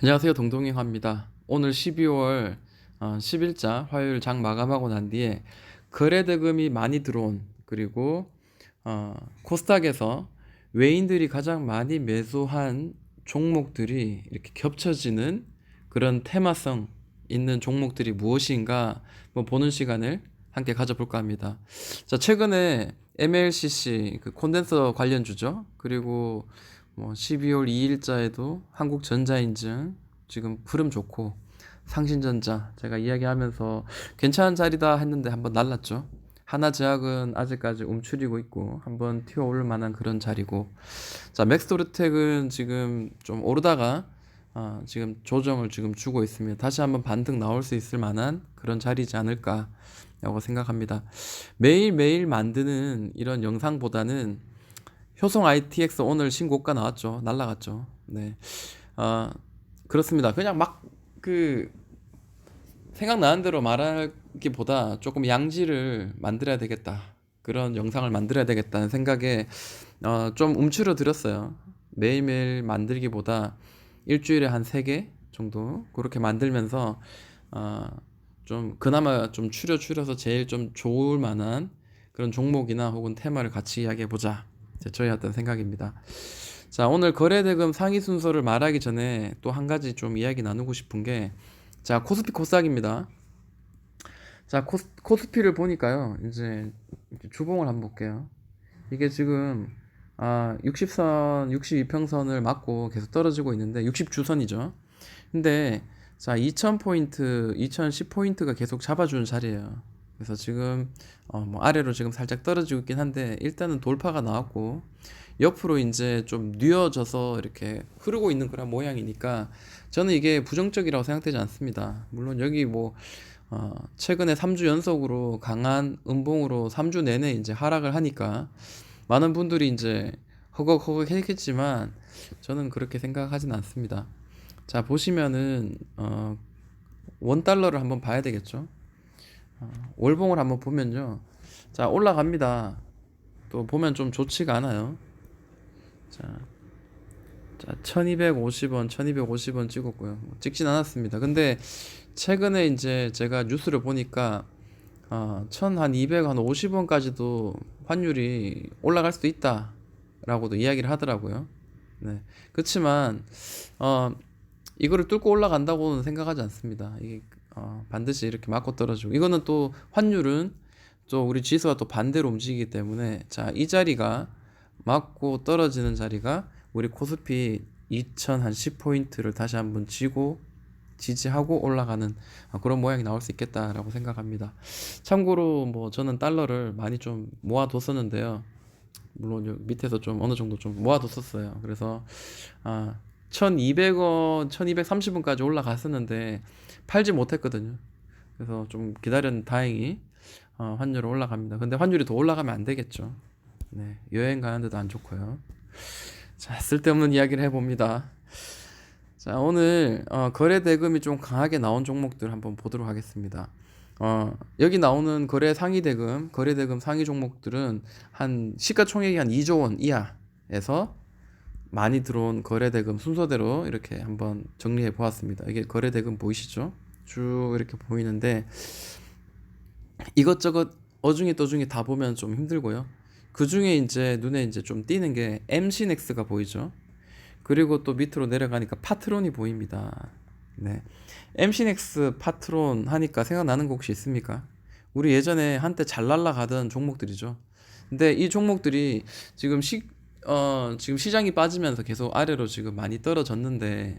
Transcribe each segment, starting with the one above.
안녕하세요. 동동행화입니다. 오늘 12월 10일자 화요일 장 마감하고 난 뒤에 거래 대금이 많이 들어온, 그리고 코스닥에서 외인들이 가장 많이 매수한 종목들이 이렇게 겹쳐지는 그런 테마성 있는 종목들이 무엇인가 보는 시간을 함께 가져볼까 합니다. 자, 최근에 MLCC 그 콘덴서 관련주죠. 그리고 12월 2일자에도 한국전자인증 지금 흐름 좋고, 상신전자 제가 이야기하면서 괜찮은 자리다 했는데 한번 날랐죠. 하나제약은 아직까지 움츠리고 있고 한번 튀어 오를 만한 그런 자리고, 자, 맥스도르텍은 지금 좀 오르다가 지금 조정을 지금 주고 있습니다. 다시 한번 반등 나올 수 있을 만한 그런 자리지 않을까라고 생각합니다. 매일매일 만드는 이런 영상보다는 효성 ITX 오늘 신고가 나왔죠. 날라갔죠. 네. 아, 그렇습니다. 그냥 막 그 생각나는 대로 말하기보다 조금 양지를 만들어야 되겠다. 그런 영상을 만들어야 되겠다는 생각에 좀 움츠러들었어요. 매일매일 만들기보다 일주일에 한 3개 정도 그렇게 만들면서 어, 좀 그나마 좀 추려서 제일 좀 좋을 만한 그런 종목이나 혹은 테마를 같이 이야기해 보자. 저희 어떤 생각입니다. 자, 오늘 거래대금 상위 순서를 말하기 전에 또 한 가지 좀 이야기 나누고 싶은 게, 자, 코스피 코스닥입니다. 자, 코스피를 보니까요, 이제 주봉을 한번 볼게요. 이게 지금 60선, 62평선을 맞고 계속 떨어지고 있는데 60주선이죠. 근데 자, 2000포인트, 2010포인트가 계속 잡아주는 자리예요. 그래서 지금 뭐 아래로 지금 살짝 떨어지고 있긴 한데 일단은 돌파가 나왔고, 옆으로 이제 좀 뉘어져서 이렇게 흐르고 있는 그런 모양이니까 저는 이게 부정적이라고 생각되지 않습니다. 물론 여기 뭐 최근에 3주 연속으로 강한 음봉으로 3주 내내 이제 하락을 하니까 많은 분들이 이제 허걱허걱 했겠지만 저는 그렇게 생각하진 않습니다. 자, 보시면은 원달러를 한번 봐야 되겠죠. 월봉을 한번 보면요, 자, 올라갑니다. 또 보면 좀 좋지가 않아요. 자, 1250원 1250원 찍었고요. 찍진 않았습니다. 근데 최근에 이제 제가 뉴스를 보니까 1250원까지도 환율이 올라갈 수도 있다라고도 이야기를 하더라고요. 네. 그렇지만 어, 이거를 뚫고 올라간다고는 생각하지 않습니다. 이게 반드시 이렇게 맞고 떨어지고, 이거는 또 환율은 또 우리 지수와 또 반대로 움직이기 때문에, 자, 이 자리가 맞고 떨어지는 자리가 우리 코스피 2010포인트를 다시 한번 지지하고 올라가는 그런 모양이 나올 수 있겠다라고 생각합니다. 참고로 뭐 저는 달러를 많이 좀 모아뒀었는데요. 물론 여기 밑에서 좀 어느 정도 좀 모아뒀었어요. 그래서 1200원, 1230원까지 올라갔었는데 팔지 못했거든요. 그래서 좀 기다렸는데 다행히 환율이 올라갑니다. 근데 환율이 더 올라가면 안 되겠죠. 네, 여행 가는데도 안 좋고요. 자, 쓸데없는 이야기를 해봅니다. 자, 오늘 거래 대금이 좀 강하게 나온 종목들 한번 보도록 하겠습니다. 여기 나오는 거래 대금 상위 종목들은 한 시가총액이 한 2조 원 이하에서 많이 들어온 거래 대금 순서대로 이렇게 한번 정리해 보았습니다. 이게 거래 대금 보이시죠? 쭉 이렇게 보이는데 이것저것 어중이 떠중이 다 보면 좀 힘들고요. 그 중에 이제 눈에 이제 좀 띄는 게 MC넥스가 보이죠. 그리고 또 밑으로 내려가니까 파트론이 보입니다. 네. MC넥스 파트론 하니까 생각나는 거 혹시 있습니까? 우리 예전에 한때 잘 날라가던 종목들이죠. 근데 이 종목들이 지금 지금 시장이 빠지면서 계속 아래로 지금 많이 떨어졌는데,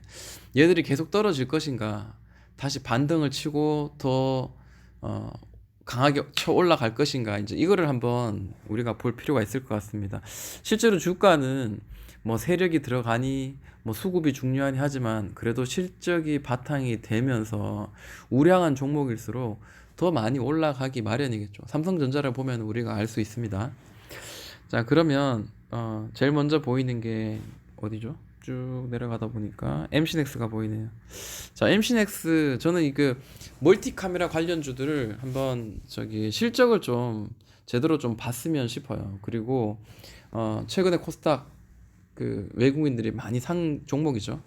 얘들이 계속 떨어질 것인가, 다시 반등을 치고 더 강하게 쳐 올라갈 것인가, 이제 이거를 한번 우리가 볼 필요가 있을 것 같습니다. 실제로 주가는 뭐 세력이 들어가니 뭐 수급이 중요하니 하지만 그래도 실적이 바탕이 되면서 우량한 종목일수록 더 많이 올라가기 마련이겠죠. 삼성전자를 보면 우리가 알 수 있습니다. 자, 그러면 제일 먼저 보이는 게 어디죠? 쭉 내려가다 보니까 MC넥스가 보이네요. 자, MC넥스 저는 이그 멀티 카메라 관련주들을 한번 저기 실적을 좀 제대로 좀 봤으면 싶어요. 그리고 최근에 코스닥 그 외국인들이 많이 산 종목이죠.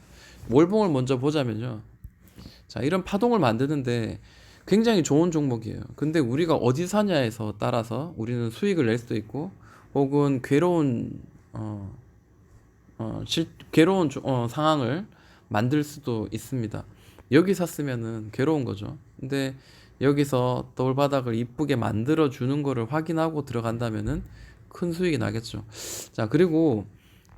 월봉을 먼저 보자면요. 자, 이런 파동을 만드는데 굉장히 좋은 종목이에요. 근데 우리가 어디 사냐에서 따라서 우리는 수익을 낼 수도 있고, 혹은 어, 괴로운 상황을 만들 수도 있습니다. 여기 샀으면은 괴로운 거죠. 근데 여기서 돌바닥을 이쁘게 만들어 주는 거를 확인하고 들어간다면은 큰 수익이 나겠죠. 자, 그리고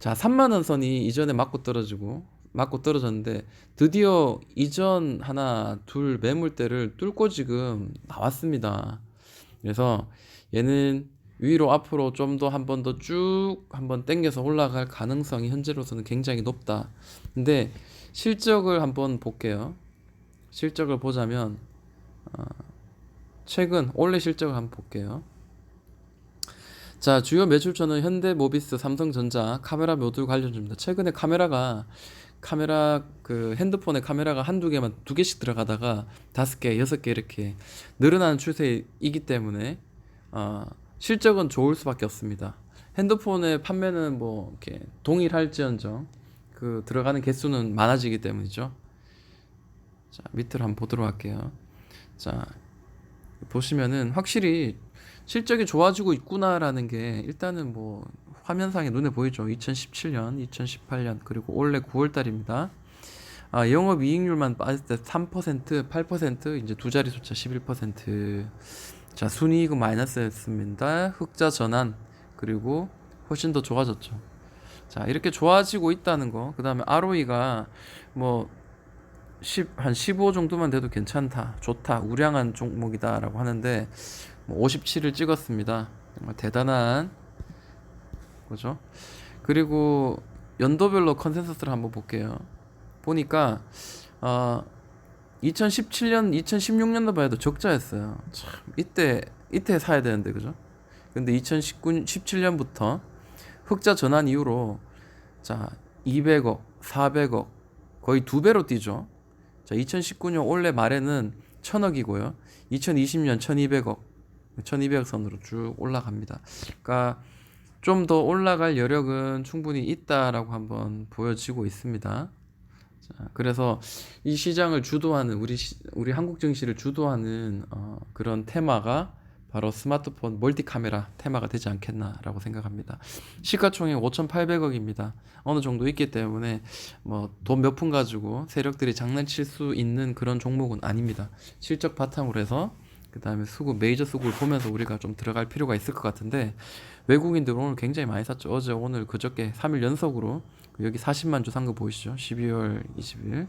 자, 3만 원 선이 이전에 맞고 떨어졌는데 드디어 이전 하나 둘 매물대를 뚫고 지금 나왔습니다. 그래서 얘는 위로 앞으로 좀 더 한 번 더 쭉 한번 당겨서 올라갈 가능성이 현재로서는 굉장히 높다. 근데 실적을 한번 볼게요. 실적을 보자면 최근 올해 실적을 한번 볼게요. 자, 주요 매출처는 현대모비스, 삼성전자, 카메라 모듈 관련주입니다. 최근에 카메라 그 핸드폰에 카메라가 한두 개만 두 개씩 들어가다가 다섯 개, 여섯 개 이렇게 늘어나는 추세이기 때문에 실적은 좋을 수밖에 없습니다. 핸드폰의 판매는 뭐 이렇게 동일할지언정 그 들어가는 개수는 많아지기 때문이죠. 자, 밑으로 한번 보도록 할게요. 자, 보시면은 확실히 실적이 좋아지고 있구나라는 게 일단은 뭐 화면상에 눈에 보이죠. 2017년, 2018년 그리고 올해 9월 달입니다. 영업이익률만 빠질 때 3%, 8% 이제 두 자리 숫자 11%. 자, 순이익은 마이너스였습니다. 흑자 전환 그리고 훨씬 더 좋아졌죠. 자, 이렇게 좋아지고 있다는 거. 그다음에 ROE가 뭐 한 15 정도만 돼도 괜찮다, 좋다, 우량한 종목이다라고 하는데 뭐 57을 찍었습니다. 정말 대단한 거죠. 그리고 연도별로 컨센서스를 한번 볼게요. 보니까 어, 2017년, 2016년도 봐도 적자였어요. 참 이때 사야 되는데 그죠? 근데 2019, 17년부터 흑자 전환 이후로 자 200억, 400억 거의 두 배로 뛰죠. 자, 2019년 올해 말에는 1000억이고요. 2020년 1200억, 1200억 선으로 쭉 올라갑니다. 그러니까 좀 더 올라갈 여력은 충분히 있다라고 한번 보여지고 있습니다. 자, 그래서 이 시장을 주도하는 우리 한국 증시를 주도하는 그런 테마가 바로 스마트폰 멀티 카메라 테마가 되지 않겠나라고 생각합니다. 시가총액 5,800억입니다. 어느 정도 있기 때문에 뭐 돈 몇 푼 가지고 세력들이 장난칠 수 있는 그런 종목은 아닙니다. 실적 바탕으로 해서 그다음에 메이저 수급을 보면서 우리가 좀 들어갈 필요가 있을 것 같은데, 외국인들 오늘 굉장히 많이 샀죠. 어제 오늘 그저께 3일 연속으로 여기 40만 주 산 거 보이시죠? 12월 20일.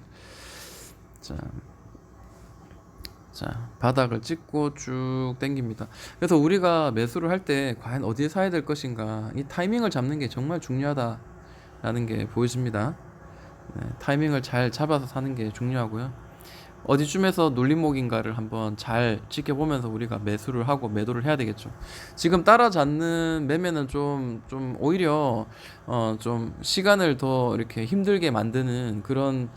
자, 바닥을 찍고 쭉 당깁니다. 그래서 우리가 매수를 할 때 과연 어디에 사야 될 것인가, 이 타이밍을 잡는 게 정말 중요하다라는 게 보여집니다. 네, 타이밍을 잘 잡아서 사는 게 중요하고요. 어디쯤에서 눌림목인가를 한번 잘 지켜보면서 우리가 매수를 하고 매도를 해야 되겠죠. 지금 따라잡는 매매는 좀 오히려 좀 시간을 더 이렇게 힘들게 만드는 그런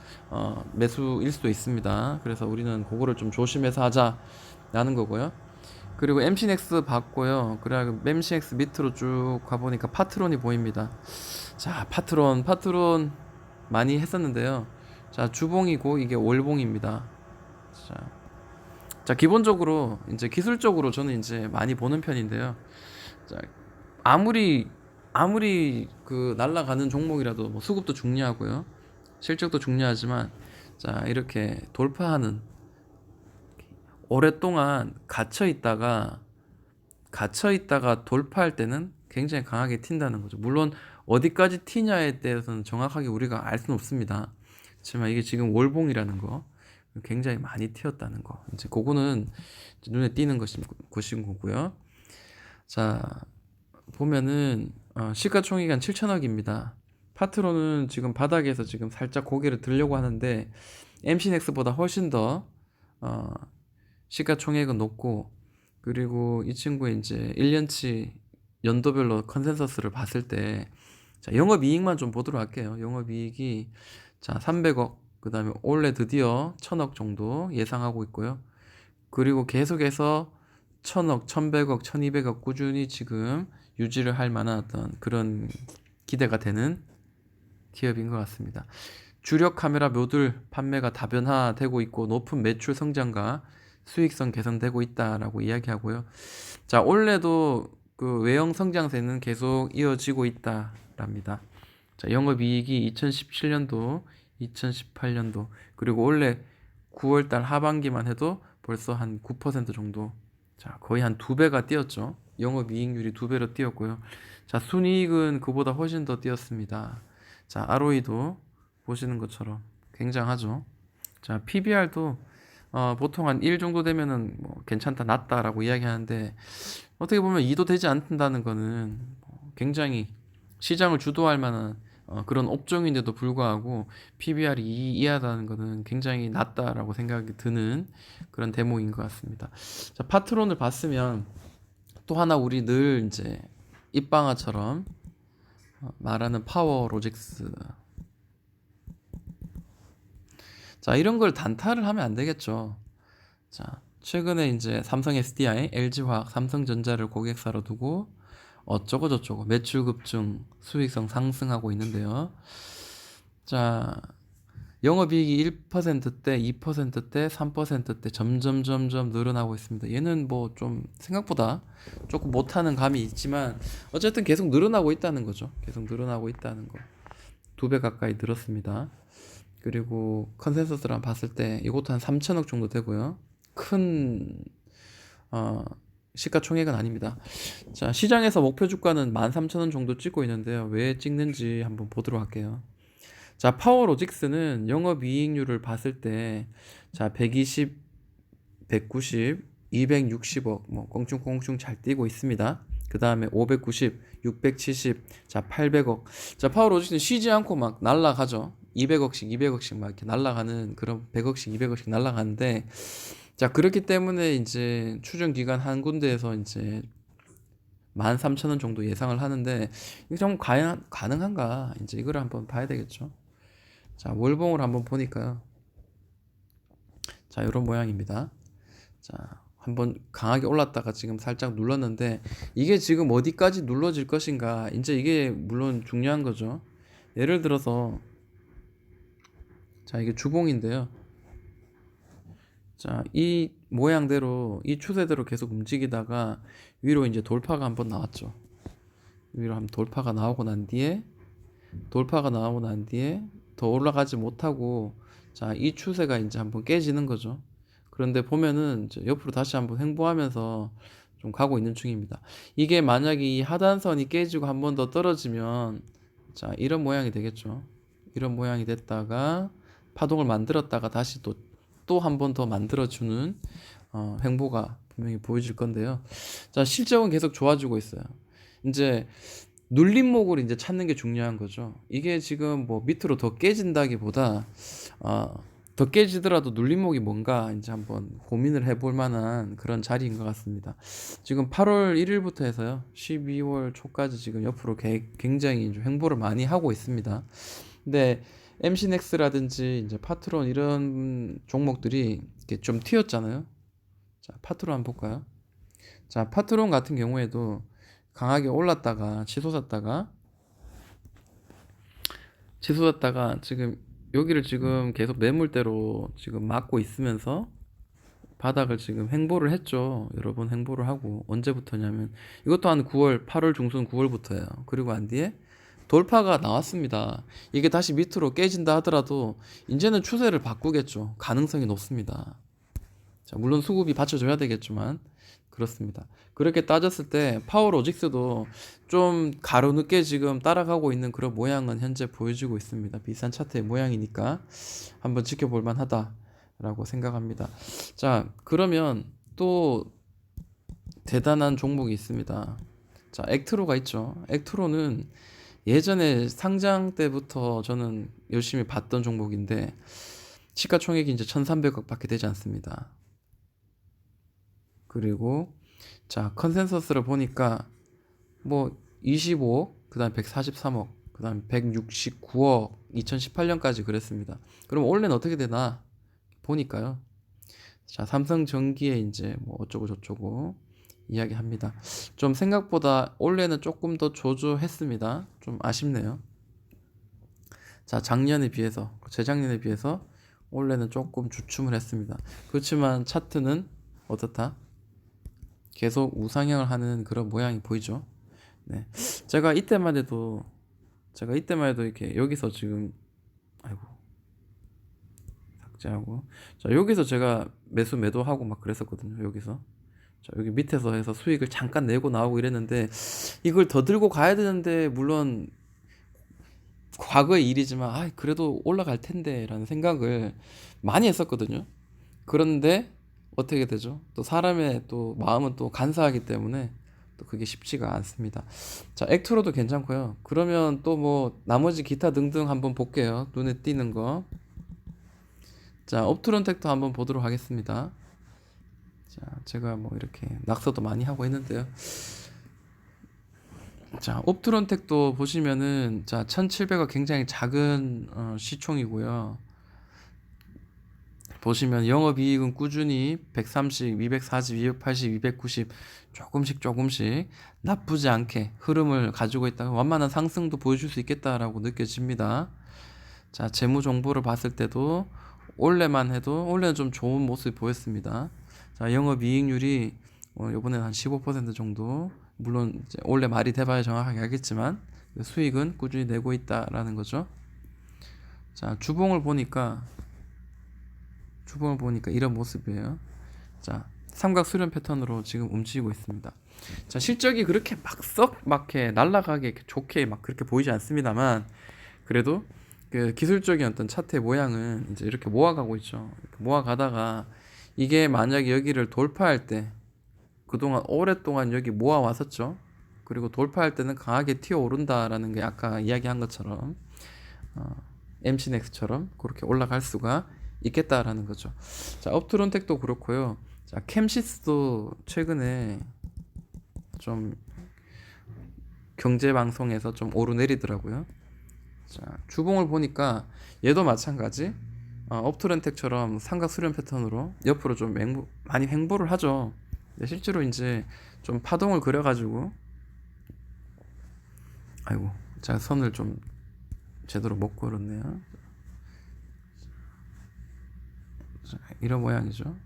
매수일 수도 있습니다. 그래서 우리는 그거를 좀 조심해서 하자라는 거고요. 그리고 MC넥스 봤고요. 그리고 MC넥스 밑으로 쭉 가보니까 파트론이 보입니다. 자, 파트론 많이 했었는데요. 자, 주봉이고 이게 월봉입니다. 자, 기본적으로 이제 기술적으로 저는 이제 많이 보는 편인데요. 자, 아무리 그 날아가는 종목이라도 뭐 수급도 중요하고요. 실적도 중요하지만 자, 이렇게 돌파하는, 오랫동안 갇혀 있다가 돌파할 때는 굉장히 강하게 튄다는 거죠. 물론 어디까지 튀냐에 대해서는 정확하게 우리가 알 수는 없습니다. 하지만 이게 지금 월봉이라는 거 굉장히 많이 튀었다는 거, 이제 그거는 눈에 띄는 것인 거고요. 자, 보면은 시가총액 한 7천억입니다. 파트로는 지금 바닥에서 지금 살짝 고개를 들려고 하는데 MC넥스보다 훨씬 더 시가총액은 높고, 그리고 이 친구의 이제 1년치 연도별로 컨센서스를 봤을 때, 자, 영업이익만 좀 보도록 할게요. 영업이익이 자 300억, 그 다음에 올해 드디어 1000억 정도 예상하고 있고요. 그리고 계속해서 1000억, 1100억, 1200억 꾸준히 지금 유지를 할 만한 어떤 그런 기대가 되는 기업인 것 같습니다. 주력 카메라 모듈 판매가 다변화되고 있고 높은 매출 성장과 수익성 개선되고 있다라고 이야기하고요. 자, 올해도 그 외형 성장세는 계속 이어지고 있다랍니다. 자, 영업이익이 2017년도, 2018년도 그리고 올해 9월달 하반기만 해도 벌써 한 9% 정도, 자, 거의 한 2배가 뛰었죠. 영업이익률이 2배로 뛰었고요. 자, 순이익은 그보다 훨씬 더 뛰었습니다. 자, ROE도 보시는 것처럼 굉장하죠. 자, PBR도 보통 한 1 정도 되면은 뭐 괜찮다, 낫다라고 이야기하는데 어떻게 보면 2도 되지 않는다는 거는 굉장히 시장을 주도할 만한 그런 업종인데도 불구하고 PBR이 2 이하다는 거는 굉장히 낮다라고 생각이 드는 그런 대목인 것 같습니다. 자, 파트론을 봤으면 또 하나 우리 늘 이제 입방아처럼 말하는 파워 로직스. 자, 이런 걸 단타를 하면 안 되겠죠. 자, 최근에 이제 삼성 SDI, LG화학, 삼성전자를 고객사로 두고 어쩌고 저쩌고 매출 급증, 수익성 상승하고 있는데요. 자, 영업이익이 1%대, 2%대, 3%대 점점 늘어나고 있습니다. 얘는 뭐 좀 생각보다 조금 못하는 감이 있지만 어쨌든 계속 늘어나고 있다는 거죠. 계속 늘어나고 있다는 거. 2배 가까이 늘었습니다. 그리고 컨센서스랑 봤을 때 이것도 한 3천억 정도 되고요. 큰 시가총액은 아닙니다. 자, 시장에서 목표 주가는 13,000원 정도 찍고 있는데요. 왜 찍는지 한번 보도록 할게요. 자, 파워로직스는 영업이익률을 봤을 때 자, 120, 190, 260억 뭐 껑충껑충 잘 뛰고 있습니다. 그 다음에 590, 670, 자 800억. 자, 파워로직스는 쉬지 않고 막 날라가죠. 200억씩 막 이렇게 날라가는 그런 100억씩 200억씩 날라가는데, 자, 그렇기 때문에 이제 추정 기간 한 군데에서 이제 13,000원 정도 예상을 하는데 이게 좀 가능한가? 이제 이걸 한번 봐야 되겠죠. 자, 월봉을 한번 보니까요. 자, 이런 모양입니다. 자, 한번 강하게 올랐다가 지금 살짝 눌렀는데 이게 지금 어디까지 눌러질 것인가? 이제 이게 물론 중요한 거죠. 예를 들어서 자, 이게 주봉인데요. 자, 이 모양대로 이 추세대로 계속 움직이다가 위로 이제 돌파가 한번 나왔죠. 위로 한번 돌파가 나오고 난 뒤에 더 올라가지 못하고, 자, 이 추세가 이제 한번 깨지는 거죠. 그런데 보면은 이제 옆으로 다시 한번 횡보하면서 좀 가고 있는 중입니다. 이게 만약에 이 하단선이 깨지고 한 번 더 떨어지면 자, 이런 모양이 되겠죠. 이런 모양이 됐다가 파동을 만들었다가 다시 또 한 번 더 만들어주는 횡보가 분명히 보여질 건데요. 자, 실적은 계속 좋아지고 있어요. 이제 눌림목을 이제 찾는 게 중요한 거죠. 이게 지금 뭐 밑으로 더 깨진다기보다 더 깨지더라도 눌림목이 뭔가 이제 한번 고민을 해볼 만한 그런 자리인 것 같습니다. 지금 8월 1일부터 해서요 12월 초까지 지금 옆으로 굉장히 좀 횡보를 많이 하고 있습니다. 근데 MC넥스라든지 이제 파트론 이런 종목들이 이렇게 좀 튀었잖아요. 자, 파트론 한번 볼까요? 자, 파트론 같은 경우에도 강하게 올랐다가 치솟았다가 지금 여기를 지금 계속 매물대로 지금 막고 있으면서 바닥을 지금 횡보를 했죠. 여러 번 횡보를 하고, 언제부터냐면 이것도 한 9월, 8월 중순 9월부터예요. 그리고 안 뒤에 돌파가 나왔습니다. 이게 다시 밑으로 깨진다 하더라도 이제는 추세를 바꾸겠죠. 가능성이 높습니다. 자, 물론 수급이 받쳐줘야 되겠지만 그렇습니다. 그렇게 따졌을 때 파워로직스도 좀 가로늦게 지금 따라가고 있는 그런 모양은 현재 보여주고 있습니다. 비싼 차트의 모양이니까 한번 지켜볼 만하다라고 생각합니다. 자, 그러면 또 대단한 종목이 있습니다. 자, 액트로가 있죠. 액트로는 예전에 상장 때부터 저는 열심히 봤던 종목인데 시가총액이 이제 1,300억 밖에 되지 않습니다. 그리고 자, 컨센서스를 보니까 뭐 25억, 그다음 143억, 그다음 169억, 2018년까지 그랬습니다. 그럼 올해는 어떻게 되나 보니까요. 자, 삼성전기에 이제 뭐 어쩌고 저쩌고 이야기합니다. 좀 생각보다 올해는 조금 더 조조했습니다. 좀 아쉽네요. 자, 작년에 비해서, 재작년에 비해서 올해는 조금 주춤을 했습니다. 그렇지만 차트는 어떻다? 계속 우상향을 하는 그런 모양이 보이죠. 네. 제가 이때만 해도 이렇게 여기서 지금, 아이고, 삭제하고. 자, 여기서 제가 매도하고 막 그랬었거든요. 여기서. 자, 여기 밑에서 해서 수익을 잠깐 내고 나오고 이랬는데, 이걸 더 들고 가야 되는데, 물론 과거의 일이지만, 그래도 올라갈 텐데, 라는 생각을 많이 했었거든요. 그런데 어떻게 되죠? 또 사람의 또 마음은 또 간사하기 때문에 또 그게 쉽지가 않습니다. 자, 액트로도 괜찮고요. 그러면 또 뭐 나머지 기타 등등 한번 볼게요. 눈에 띄는 거. 자, 업트론텍도 한번 보도록 하겠습니다. 자, 제가 뭐 이렇게 낙서도 많이 하고 있는데요. 자, 옵트론텍도 보시면은 자, 1700원 굉장히 작은 시총이고요. 보시면 영업이익은 꾸준히 130, 240, 280, 290 조금씩 나쁘지 않게 흐름을 가지고 있다. 완만한 상승도 보여줄 수 있겠다라고 느껴집니다. 자, 재무 정보를 봤을 때도 올해만 해도 올해는 좀 좋은 모습이 보였습니다. 자, 영업이익률이 이번에는 한 15% 정도, 물론 이제 올해 말이 돼봐야 정확하게 알겠지만 수익은 꾸준히 내고 있다라는 거죠. 자, 주봉을 보니까 이런 모습이에요. 자, 삼각 수렴 패턴으로 지금 움직이고 있습니다. 자, 실적이 그렇게 막게 날아가게 좋게 막 그렇게 보이지 않습니다만, 그래도 그 기술적인 어떤 차트의 모양은 이제 이렇게 모아가고 있죠. 이렇게 모아가다가 이게 만약에 여기를 돌파할 때, 그동안 오랫동안 여기 모아 왔었죠. 그리고 돌파할 때는 강하게 튀어오른다라는 게 아까 이야기한 것처럼 MC넥스처럼 그렇게 올라갈 수가 있겠다라는 거죠. 자, 업트론텍도 그렇고요. 자, 캠시스도 최근에 좀 경제 방송에서 좀 오르내리더라고요. 자, 주봉을 보니까 얘도 마찬가지. 업트론텍처럼 삼각 수렴 패턴으로 옆으로 좀 많이 횡보를 하죠. 근데 실제로 이제 좀 파동을 그려가지고, 아이고, 제가 선을 좀 제대로 못 그렸네요. 자, 이런 모양이죠.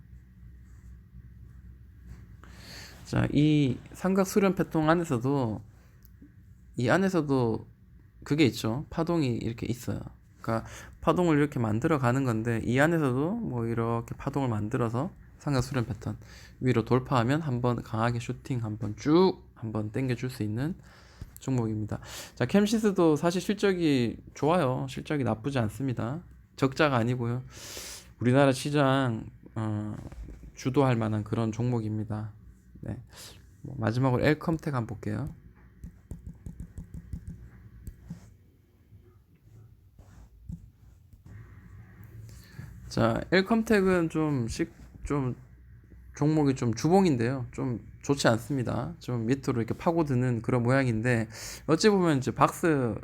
자, 이 삼각 수렴 패턴 안에서도 그게 있죠. 파동이 이렇게 있어요. 그러니까 파동을 이렇게 만들어 가는 건데, 이 안에서도 뭐 이렇게 파동을 만들어서 삼각 수렴 패턴 위로 돌파하면 한번 강하게 슈팅 한번 당겨줄 수 있는 종목입니다. 자, 캠시스도 사실 실적이 좋아요. 실적이 나쁘지 않습니다. 적자가 아니고요. 우리나라 시장 주도할 만한 그런 종목입니다. 네. 마지막으로 엘컴텍 한번 볼게요. 자, 엘컴텍은 좀 종목이 좀 주봉인데요. 좀 좋지 않습니다. 좀 밑으로 이렇게 파고드는 그런 모양인데, 어찌 보면 이제 박스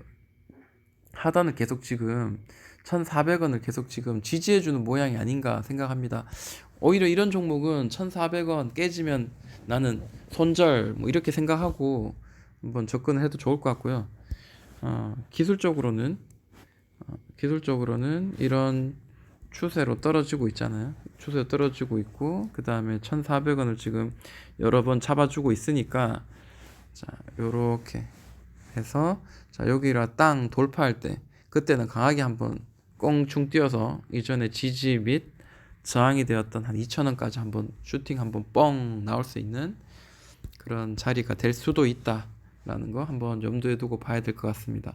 하단을 계속 지금 1,400원을 계속 지금 지지해주는 모양이 아닌가 생각합니다. 오히려 이런 종목은 1,400원 깨지면 나는 손절 뭐 이렇게 생각하고 한번 접근을 해도 좋을 것 같고요. 기술적으로는 이런 추세로 떨어지고 있잖아요. 추세로 떨어지고 있고, 그 다음에 1,400원을 지금 여러 번 잡아주고 있으니까, 자, 요렇게 해서, 자, 여기라 땅 돌파할 때, 그때는 강하게 한번 꽁충 뛰어서 이전에 지지 및 저항이 되었던 한 2,000원까지 한번 슈팅 한번 뻥 나올 수 있는 그런 자리가 될 수도 있다라는 거 한번 염두에 두고 봐야 될 것 같습니다.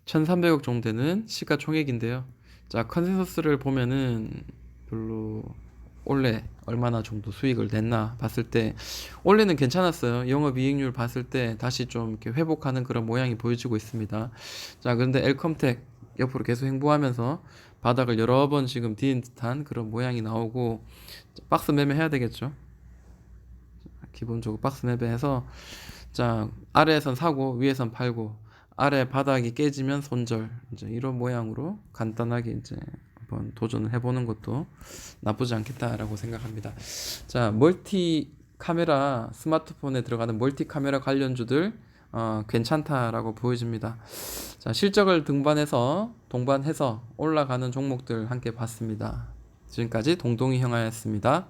1,300억 정도 되는 시가총액인데요. 자, 컨센서스를 보면은 별로 올해 얼마나 정도 수익을 냈나 봤을 때 올해는 괜찮았어요. 영업이익률 봤을 때 다시 좀 이렇게 회복하는 그런 모양이 보여지고 있습니다. 자, 그런데 엘컴텍 옆으로 계속 횡보하면서 바닥을 여러 번 지금 디딘 듯한 그런 모양이 나오고, 박스 매매 해야 되겠죠. 기본적으로 박스 매매해서, 자, 아래에선 사고 위에선 팔고, 아래 바닥이 깨지면 손절, 이제 이런 모양으로 간단하게 이제 한번 도전을 해보는 것도 나쁘지 않겠다라고 생각합니다. 자, 멀티 카메라, 스마트폰에 들어가는 멀티 카메라 관련주들 괜찮다라고 보여집니다. 자, 실적을 동반해서 올라가는 종목들 함께 봤습니다. 지금까지 동동이 형아였습니다.